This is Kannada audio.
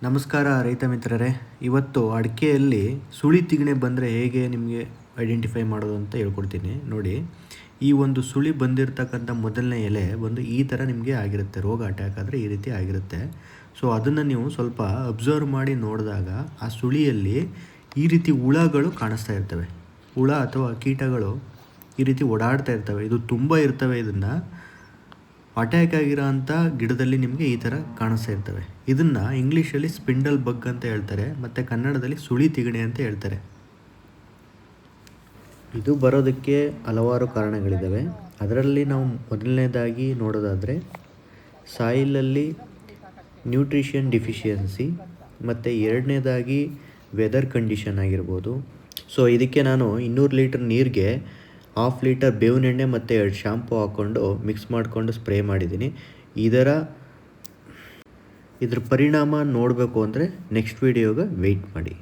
ನಮಸ್ಕಾರ ರೈತ ಮಿತ್ರರೇ. ಇವತ್ತು ಅಡಿಕೆಯಲ್ಲಿ ಸುಳಿ ತಿಗಣೆ ಬಂದರೆ ಹೇಗೆ ನಿಮಗೆ ಐಡೆಂಟಿಫೈ ಮಾಡೋದು ಅಂತ ಹೇಳ್ಕೊಡ್ತೀನಿ ನೋಡಿ. ಈ ಒಂದು ಸುಳಿ ಬಂದಿರತಕ್ಕಂಥ ಮೊದಲನೇ ಎಲೆ ಒಂದು ಈ ಥರ ನಿಮಗೆ ಆಗಿರುತ್ತೆ, ರೋಗ ಅಟ್ಯಾಕ್ ಆದರೆ ಈ ರೀತಿ ಆಗಿರುತ್ತೆ. ಸೊ ಅದನ್ನು ನೀವು ಸ್ವಲ್ಪ ಅಬ್ಸರ್ವ್ ಮಾಡಿ ನೋಡಿದಾಗ ಆ ಸುಳಿಯಲ್ಲಿ ಈ ರೀತಿ ಹುಳಗಳು ಕಾಣಿಸ್ತಾ ಇರ್ತವೆ. ಹುಳ ಅಥವಾ ಕೀಟಗಳು ಈ ರೀತಿ ಓಡಾಡ್ತಾ ಇರ್ತವೆ. ಇದು ತುಂಬ ಇರ್ತವೆ. ಇದನ್ನು ಅಟ್ಯಾಕ್ ಆಗಿರೋ ಅಂಥ ಗಿಡದಲ್ಲಿ ನಿಮಗೆ ಈ ಥರ ಕಾಣಿಸ್ತಾ ಇರ್ತವೆ. ಇದನ್ನು ಇಂಗ್ಲೀಷಲ್ಲಿ ಸ್ಪಿಂಡಲ್ ಬಗ್ ಅಂತ ಹೇಳ್ತಾರೆ, ಮತ್ತು ಕನ್ನಡದಲ್ಲಿ ಸುಳಿ ತಿಗಣೆ ಅಂತ ಹೇಳ್ತಾರೆ. ಇದು ಬರೋದಕ್ಕೆ ಹಲವಾರು ಕಾರಣಗಳಿದ್ದಾವೆ. ಅದರಲ್ಲಿ ನಾವು ಮೊದಲನೇದಾಗಿ ನೋಡೋದಾದರೆ ಸಾಯಿಲಲ್ಲಿ ನ್ಯೂಟ್ರಿಷನ್ ಡಿಫಿಷಿಯನ್ಸಿ, ಮತ್ತು ಎರಡನೇದಾಗಿ ವೆದರ್ ಕಂಡೀಷನ್ ಆಗಿರ್ಬೋದು. ಸೊ ಇದಕ್ಕೆ ನಾನು 200 ಲೀಟರ್ ನೀರಿಗೆ 1/2 ಲೀಟರ್ ಬೇವಿನ ಎಣ್ಣೆ ಮತ್ತು 2 ಶಾಂಪು ಹಾಕ್ಕೊಂಡು ಮಿಕ್ಸ್ ಮಾಡಿಕೊಂಡು ಸ್ಪ್ರೇ ಮಾಡಿದ್ದೀನಿ. ಇದ್ರ ಪರಿಣಾಮ ನೋಡಬೇಕು ಅಂದರೆ ನೆಕ್ಸ್ಟ್ ವೀಡಿಯೋಗೆ ವೆಯ್ಟ್ ಮಾಡಿ.